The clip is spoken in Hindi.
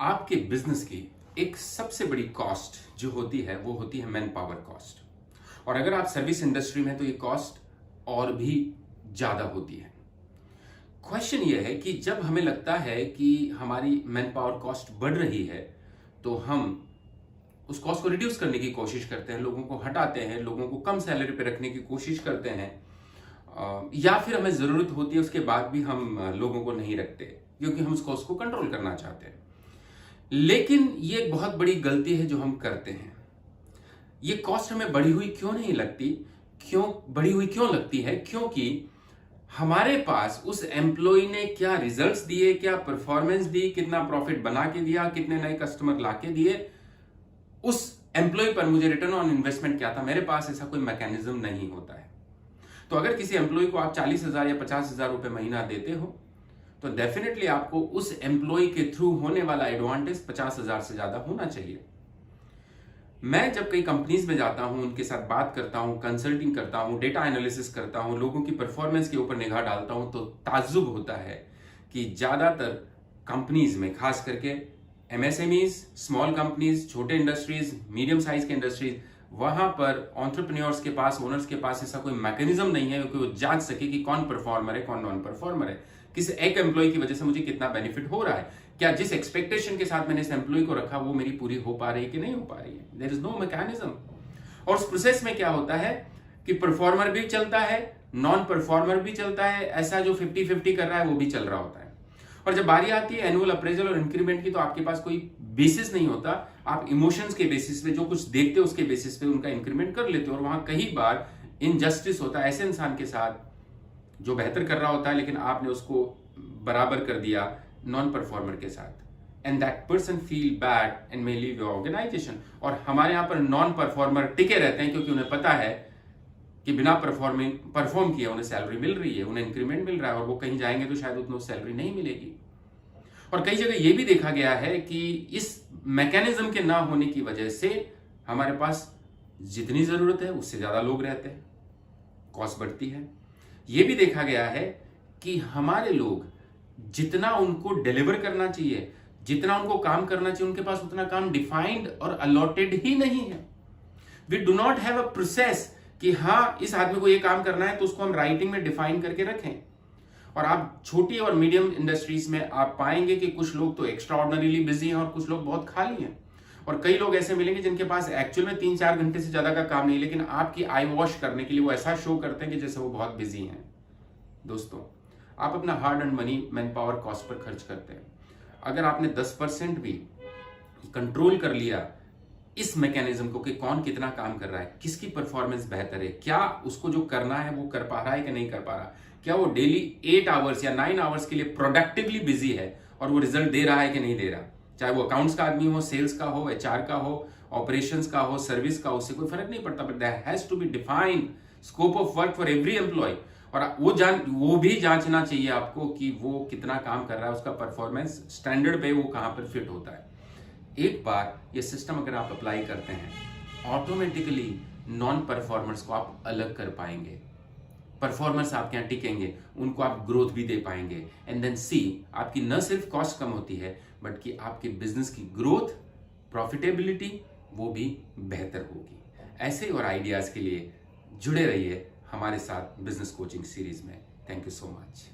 आपके बिजनेस की एक सबसे बड़ी कॉस्ट जो होती है वो होती है मैन पावर कॉस्ट। और अगर आप सर्विस इंडस्ट्री में तो ये कॉस्ट और भी ज्यादा होती है। क्वेश्चन ये है कि जब हमें लगता है कि हमारी मैन पावर कॉस्ट बढ़ रही है तो हम उस कॉस्ट को रिड्यूस करने की कोशिश करते हैं, लोगों को हटाते हैं, लोगों को कम सैलरी पे रखने की कोशिश करते हैं, या फिर हमें जरूरत होती है उसके बाद भी हम लोगों को नहीं रखते क्योंकि हम उस कॉस्ट को कंट्रोल करना चाहते हैं। लेकिन ये एक बहुत बड़ी गलती है जो हम करते हैं। ये कॉस्ट हमें बढ़ी हुई क्यों नहीं लगती? बढ़ी हुई क्यों लगती है? क्योंकि हमारे पास उस एम्प्लॉय ने क्या रिजल्ट्स दिए, क्या परफॉर्मेंस दी, कितना प्रॉफिट बना के दिया, कितने नए कस्टमर लाके दिए, उस एम्प्लॉय पर मुझे रिटर्न ऑन इन्वेस्टमेंट क्या था, मेरे पास ऐसा कोई मैकेनिज्म नहीं होता है। तो अगर किसी एम्प्लॉय को आप 40,000 या 50,000 रुपए महीना देते हो तो डेफिनेटली आपको उस एम्प्लॉय के थ्रू होने वाला एडवांटेज 50,000 से ज्यादा होना चाहिए। मैं जब कई कंपनीज में जाता हूं, उनके साथ बात करता हूं, कंसल्टिंग करता हूं, डेटा एनालिसिस करता हूं, लोगों की परफॉर्मेंस के ऊपर निगाह डालता हूं, तो ताज्जुब होता है कि ज्यादातर कंपनीज में, खास करके एमएसएमईज, स्मॉल कंपनीज, छोटे इंडस्ट्रीज, मीडियम साइज के इंडस्ट्रीज, वहां पर एंटरप्रेन्योर्स के पास, ओनर्स के पास ऐसा कोई मैकेनिज्म नहीं है कि वो जांच सके कि कौन परफॉर्मर है, कौन नॉन परफॉर्मर है, किसी एक एम्प्लॉय की वजह से मुझे कितना बेनिफिट हो रहा है, क्या जिस एक्सपेक्टेशन के साथ मैंने इस एम्प्लॉय को रखा वो मेरी पूरी हो पा रही है कि नहीं हो पा रही है। There is no mechanism. और उस प्रोसेस में क्या होता है कि परफॉर्मर भी चलता है, नॉन परफॉर्मर भी चलता है, ऐसा जो 50-50 कर रहा है वो भी चल रहा होता है। और जब बारी आती है एनुअल अप्रेजल और इंक्रीमेंट की तो आपके पास कोई बेसिस नहीं होता। आप इमोशंस के बेसिस पे, जो कुछ देखते हो उसके बेसिस पे उनका इंक्रीमेंट कर लेते हो। और वहां कई बार इनजस्टिस होता है ऐसे इंसान के साथ जो बेहतर कर रहा होता है, लेकिन आपने उसको बराबर कर दिया नॉन परफॉर्मर के साथ, and that person feel bad and may leave your organisation. और हमारे यहां पर नॉन परफॉर्मर टिके रहते हैं क्योंकि उन्हें पता है कि बिना परफॉर्म किए उन्हें सैलरी मिल रही है, उन्हें इंक्रीमेंट मिल रहा है, और वो कहीं जाएंगे तो शायद उनको सैलरी नहीं मिलेगी। और कई जगह यह भी देखा गया है कि इस मैकेनिज्म के ना होने की वजह से हमारे पास जितनी जरूरत है उससे ज्यादा लोग रहते हैं, कॉस्ट बढ़ती है। यह भी देखा गया है कि हमारे लोग जितना उनको डिलीवर करना चाहिए, जितना उनको काम करना चाहिए, उनके पास उतना काम डिफाइंड और अलॉटेड ही नहीं है। We do not have a process कि हाँ इस आदमी को ये काम करना है तो उसको हम राइटिंग में डिफाइन करके रखें। और आप छोटी और मीडियम इंडस्ट्रीज में आप पाएंगे कि कुछ लोग तो एक्स्ट्रा ऑर्डिनरीली बिजी हैं और कुछ लोग बहुत खाली हैं। और कई लोग ऐसे मिलेंगे जिनके पास एक्चुअल में 3-4 घंटे से ज्यादा का काम नहीं, लेकिन आपकी आई वॉश करने के लिए वो ऐसा शो करते हैं कि जैसे वो बहुत बिजी हैं। दोस्तों, आप अपना hard and money man power cost per खर्च करते हैं। अगर आपने 10% भी कंट्रोल कर लिया इस मैकेनिज्म को कि कौन कितना काम कर रहा है, किसकी परफॉर्मेंस बेहतर है, क्या उसको जो करना है वो कर पा रहा है कि नहीं कर पा रहा, क्या वो डेली 8 आवर्स या 9 आवर्स के लिए प्रोडक्टिवली बिजी है और वो रिजल्ट दे रहा है कि नहीं दे रहा, चाहे वो अकाउंट्स का आदमी हो, सेल्स का हो, एचआर का हो, ऑपरेशंस का हो, सर्विस का हो, उससे कोई फर्क नहीं पड़ता। But there has to be defined scope of work for every employ. और वो भी जांचना चाहिए आपको कि वो कितना काम कर रहा है, उसका परफॉर्मेंस स्टैंडर्ड पे वो कहां पर फिट होता है। एक बार ये सिस्टम अगर आप अप्लाई करते हैं, ऑटोमेटिकली नॉन परफॉर्मर्स को आप अलग कर पाएंगे, परफॉर्मर्स आपके यहां टिकेंगे, उनको आप ग्रोथ भी दे पाएंगे। एंड देन सी, आपकी न सिर्फ कॉस्ट कम होती है बट कि आपके बिजनेस की ग्रोथ, प्रॉफिटेबिलिटी वो भी बेहतर होगी। ऐसे और आइडियाज के लिए जुड़े रहिए हमारे साथ बिजनेस कोचिंग सीरीज में। Thank you so much.